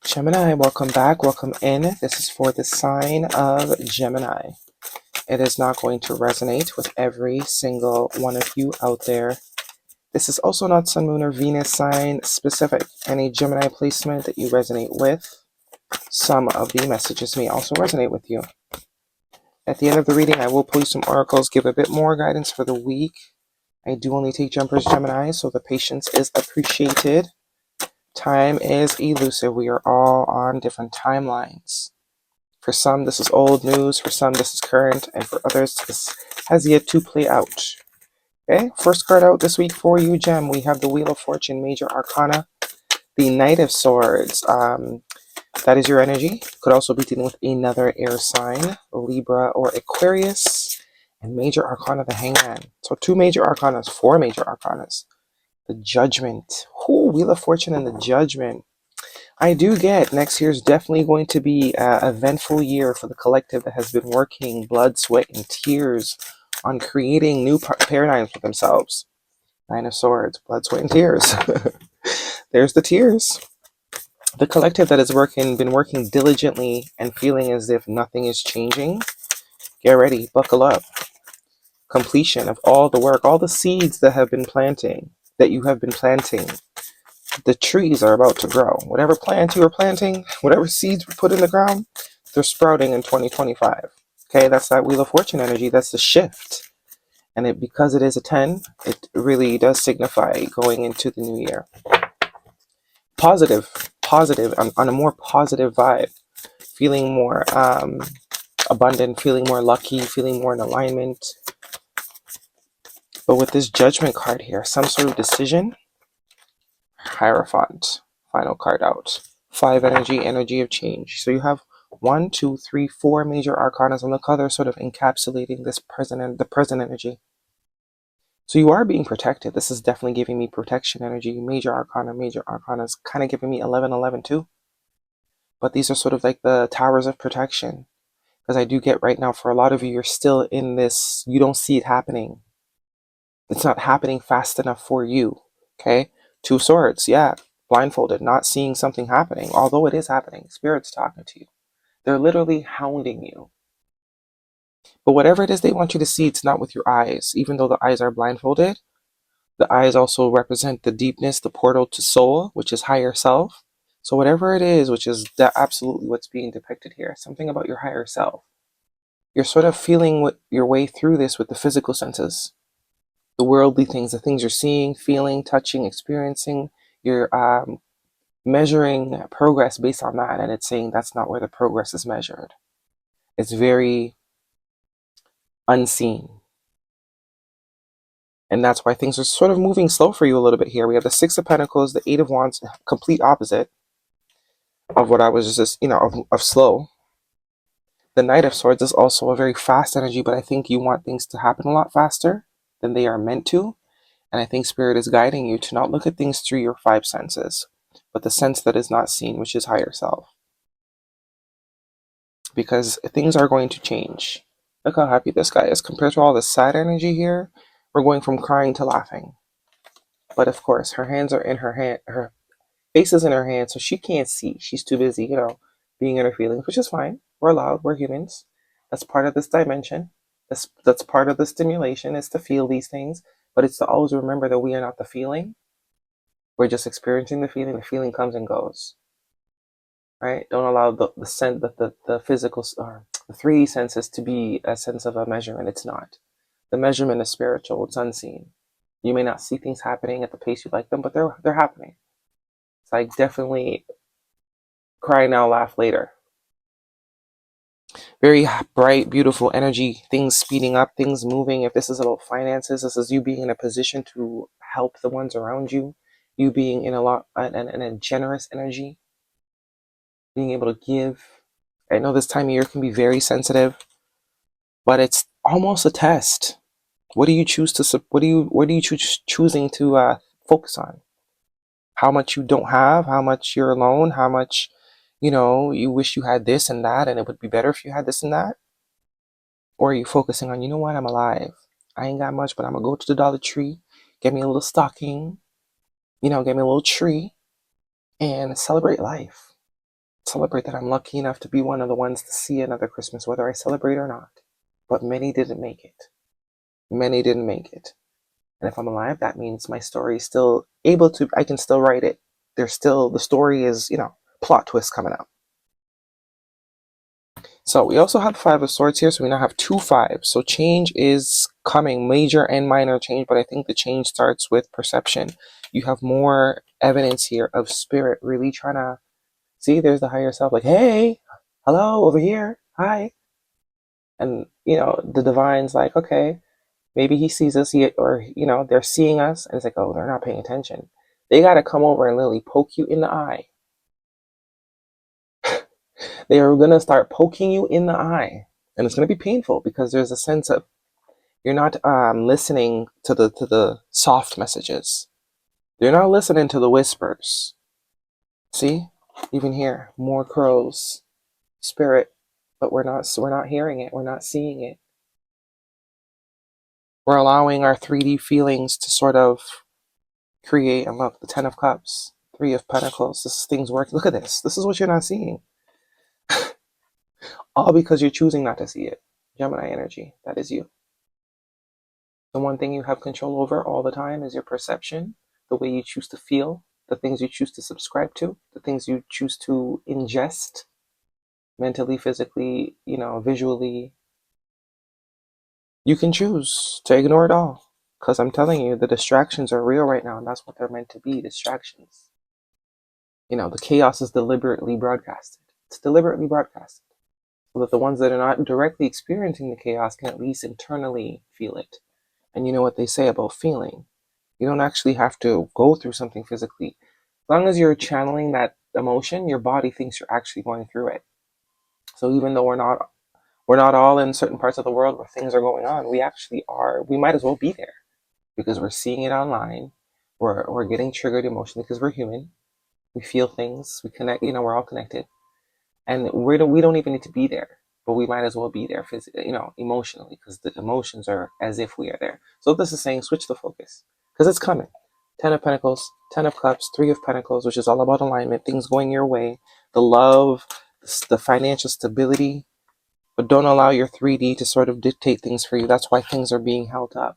Gemini, welcome back, welcome in. This is for the sign of Gemini. It is not going to resonate with every single one of you out there. This is also not Sun, Moon, or Venus sign specific. Any Gemini placement that you resonate with, some of the messages may also resonate with you. At the end of the reading, I will pull you some oracles, give a bit more guidance for the week. I do only take jumpers, Gemini, so the patience is appreciated. Time is elusive. We are all on different timelines. For some, this is old news. For some, this is current. And for others, this has yet to play out. Okay, first card out this week for you, Gem. We have the Wheel of Fortune, Major Arcana, the Knight of Swords. That is your energy. Could also be dealing with another air sign, Libra or Aquarius. And Major Arcana, the Hangman. So 2 Major Arcanas, 4 Major Arcanas. The Judgment. Ooh, Wheel of Fortune and the Judgment. I do get next year's definitely going to be an eventful year for the collective that has been working blood, sweat, and tears on creating new paradigms for themselves. 9 of Swords, blood, sweat, and tears. There's the tears. The collective that has been working diligently and feeling as if nothing is changing. Get ready, buckle up. Completion of all the work, all the seeds that you have been planting. The trees are about to grow. Whatever plant you are planting, whatever seeds we put in the ground, they're sprouting in 2025. Okay, that's that Wheel of Fortune energy. That's the shift. And because it is a 10, it really does signify going into the new year. Positive, on a more positive vibe. Feeling more abundant, feeling more lucky, feeling more in alignment. But with this Judgment card here, some sort of decision. Hierophant, final card out. 5 energy of change. So you have 1, 2, 3, 4 major arcanas on the color, sort of encapsulating this the present energy. So you are being protected. This is definitely giving me protection energy. Major arcana is kind of giving me 11 too. But these are sort of like the towers of protection. Because I do get right now, for a lot of you, you're still in this, you don't see it happening. It's not happening fast enough for you. Okay? 2 swords, yeah, blindfolded, not seeing something happening, although it is happening. Spirit's talking to you. They're literally hounding you. But whatever it is they want you to see, it's not with your eyes. Even though the eyes are blindfolded, the eyes also represent the deepness, the portal to soul, which is higher self. So whatever it is, which is absolutely what's being depicted here, something about your higher self. You're sort of feeling your way through this with the physical senses. The worldly things, the things you're seeing, feeling, touching, experiencing, you're measuring progress based on that, and it's saying that's not where the progress is measured. It's very unseen. And that's why things are sort of moving slow for you a little bit here. We have the 6 of Pentacles, the 8 of Wands, complete opposite of what I was just, of slow. The Knight of Swords is also a very fast energy, but I think you want things to happen a lot faster than they are meant to. And I think Spirit is guiding you to not look at things through your 5 senses, but the sense that is not seen, which is higher self. Because things are going to change. Look how happy this guy is. Compared to all the sad energy here, we're going from crying to laughing. But of course, her hands are in her hand, her face is in her hand, so she can't see. She's too busy, being in her feelings, which is fine. We're allowed, we're humans. That's part of this dimension. That's part of the stimulation, is to feel these things. But it's to always remember that we are not the feeling. We're just experiencing the feeling. The feeling comes and goes. Right? Don't allow the physical or the 3D senses to be a sense of a measurement. It's not. The measurement is spiritual. It's unseen. You may not see things happening at the pace you like them, but they're happening. It's like definitely cry now, laugh later. Very bright, beautiful energy, things speeding up, things moving. If this is about finances, this is you being in a position to help the ones around you, you being in a generous energy, being able to give. I know this time of year can be very sensitive, but it's almost a test. What do you choose to? What are you choosing to focus on? How much you don't have? How much you're alone? How much, you wish you had this and that, and it would be better if you had this and that? Or are you focusing on, you know what, I'm alive. I ain't got much, but I'm gonna go to the Dollar Tree, get me a little stocking, get me a little tree, and celebrate life. Celebrate that I'm lucky enough to be one of the ones to see another Christmas, whether I celebrate or not. But many didn't make it. Many didn't make it. And if I'm alive, that means my story is still able to, I can still write it. There's still, the story is, plot twist coming up. So we also have 5 of Swords here, so we now have 2 5s. So change is coming, major and minor change, but I think the change starts with perception. You have more evidence here of spirit really trying to see. There's the higher self, like, hey, hello, over here, hi. And, the divine's like, okay, maybe he sees us, or, they're seeing us, and it's like, oh, they're not paying attention. They got to come over and literally poke you in the eye. They are going to start poking you in the eye. And it's going to be painful because there's a sense of you're not listening to the soft messages. You're not listening to the whispers. See? Even here, more crows, spirit, but we're not hearing it. We're not seeing it. We're allowing our 3D feelings to sort of create. And look, the 10 of Cups, 3 of Pentacles. This thing's working. Look at this. This is what you're not seeing. All because you're choosing not to see it. Gemini energy. That is you. The one thing you have control over all the time is your perception, the way you choose to feel, the things you choose to subscribe to, the things you choose to ingest mentally, physically, visually. You can choose to ignore it all. Because I'm telling you, the distractions are real right now, and that's what they're meant to be, distractions. The chaos is deliberately broadcasted. It's deliberately broadcasted. So that the ones that are not directly experiencing the chaos can at least internally feel it. And you know what they say about feeling. You don't actually have to go through something physically. As long as you're channeling that emotion, your body thinks you're actually going through it. So even though we're not all in certain parts of the world where things are going on, we actually are. We might as well be there because we're seeing it online. We're getting triggered emotionally because we're human. We feel things. We connect. We're all connected, and we don't even need to be there, but we might as well be there physically, emotionally, because the emotions are as if we are there. So this is saying switch the focus because it's coming. 10 of Pentacles, 10 of Cups, 3 of Pentacles, which is all about alignment, things going your way, the love, the financial stability, but don't allow your 3D to sort of dictate things for you. That's why things are being held up.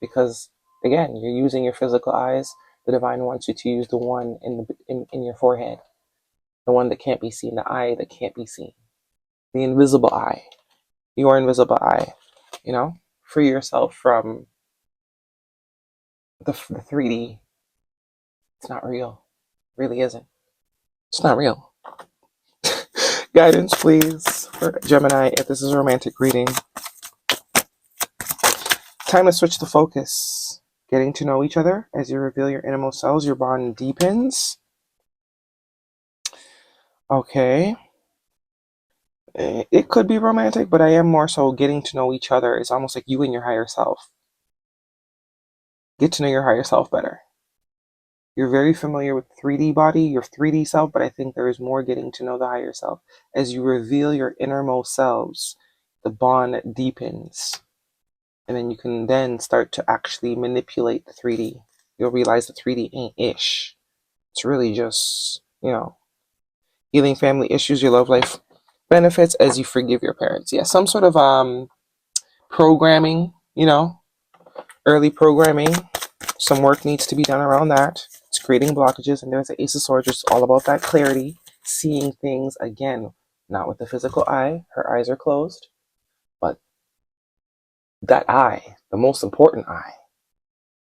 Because, again, you're using your physical eyes. The divine wants you to use the one in your forehead. The one that can't be seen, the eye that can't be seen. The invisible eye. Your invisible eye. Free yourself from the 3D. It's not real. It really isn't. It's not real. Guidance, please, for Gemini, if this is a romantic reading. Time to switch the focus. Getting to know each other as you reveal your innermost selves, your bond deepens. Okay. It could be romantic, but I am more so getting to know each other. It's almost like you and your higher self. Get to know your higher self better. You're very familiar with 3D body, your 3D self, but I think there is more getting to know the higher self. As you reveal your innermost selves, the bond deepens. And then you can then start to actually manipulate the 3D. You'll realize the 3D ain't ish. It's really just, healing family issues, your love life benefits as you forgive your parents. Yeah, some sort of programming, early programming. Some work needs to be done around that. It's creating blockages, and there's the Ace of Swords, which is all about that clarity, seeing things again, not with the physical eye. Her eyes are closed, but that eye, the most important eye,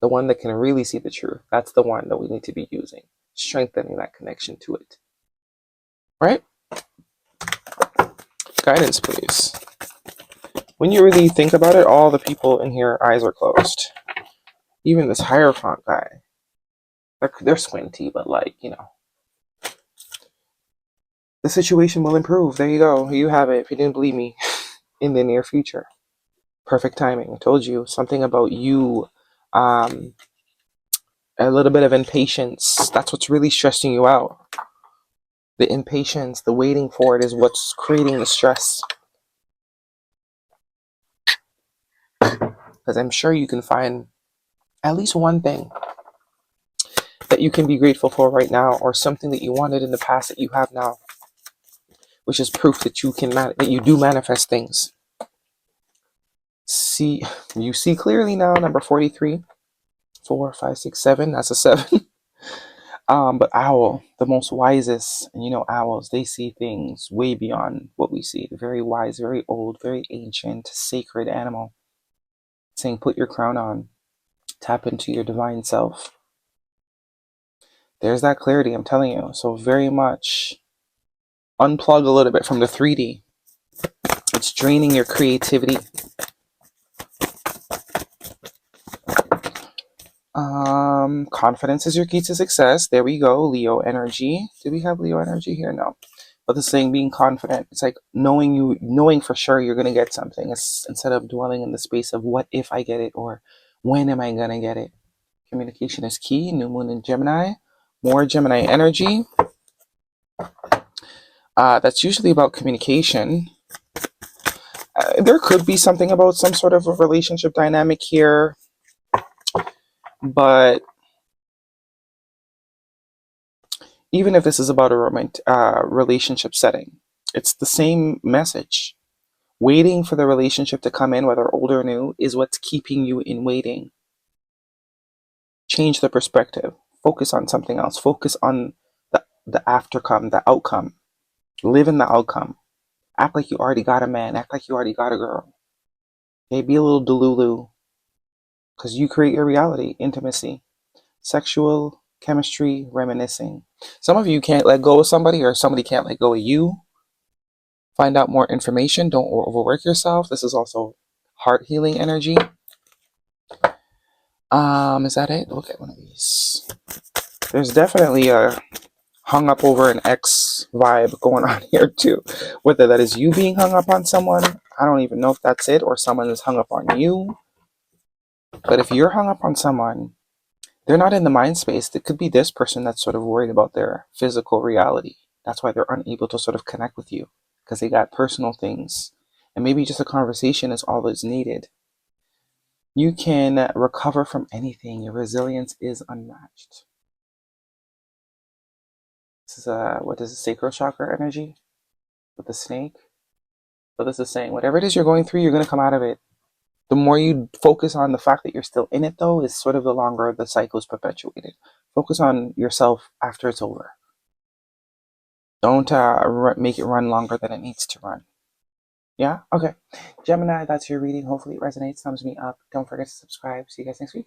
the one that can really see the truth, that's the one that we need to be using, strengthening that connection to it. Right? Guidance, please. When you really think about it, all the people in here, eyes are closed. Even this Hierophant guy. They're squinty, but the situation will improve. There you go. You have it. If you didn't believe me, in the near future. Perfect timing. I told you something about you. A little bit of impatience. That's what's really stressing you out. The impatience, the waiting for it is what's creating the stress. Because I'm sure you can find at least one thing that you can be grateful for right now, or something that you wanted in the past that you have now, which is proof that that you do manifest things. You see clearly now. Number 43, 4, 5, 6, 7. That's a 7. But owl, the most wisest, and owls, they see things way beyond what we see. They're very wise, very old, very ancient, sacred animal. Saying, put your crown on, tap into your divine self. There's that clarity, I'm telling you. So very much unplug a little bit from the 3D. It's draining your creativity. Confidence is your key to success. There we go. Leo energy. Do we have Leo energy here? No. But the saying, being confident, it's like knowing for sure you're going to get something. Instead of dwelling in the space of what if I get it, or when am I going to get it. Communication is key. New moon in Gemini. More Gemini energy. That's usually about communication. There could be something about some sort of a relationship dynamic here, but even if this is about a relationship setting, it's the same message. Waiting for the relationship to come in, whether old or new, is what's keeping you in waiting. Change the perspective. Focus on something else. Focus on the aftercome, the outcome. Live in the outcome. Act like you already got a man. Act like you already got a girl. Okay, be a little delulu. Because you create your reality. Intimacy. Sexual chemistry, reminiscing. Some of you can't let go of somebody, or somebody can't let go of you. Find out more information. Don't overwork yourself. This is also heart healing energy. Is that it? Look at one of these. There's definitely a hung up over an ex vibe going on here too. Whether that is you being hung up on someone, I don't even know if that's it, or someone is hung up on you. But if you're hung up on someone, they're not in the mind space. It could be this person that's sort of worried about their physical reality. That's why they're unable to sort of connect with you, because they got personal things. And maybe just a conversation is all that's needed. You can recover from anything. Your resilience is unmatched. This is what is it, sacral chakra energy with the snake. So this is saying, whatever it is you're going through, you're going to come out of it. The more you focus on the fact that you're still in it, though, is sort of the longer the cycle is perpetuated. Focus on yourself after it's over. Don't make it run longer than it needs to run. Yeah? Okay. Gemini, that's your reading. Hopefully it resonates. Thumbs me up. Don't forget to subscribe. See you guys next week.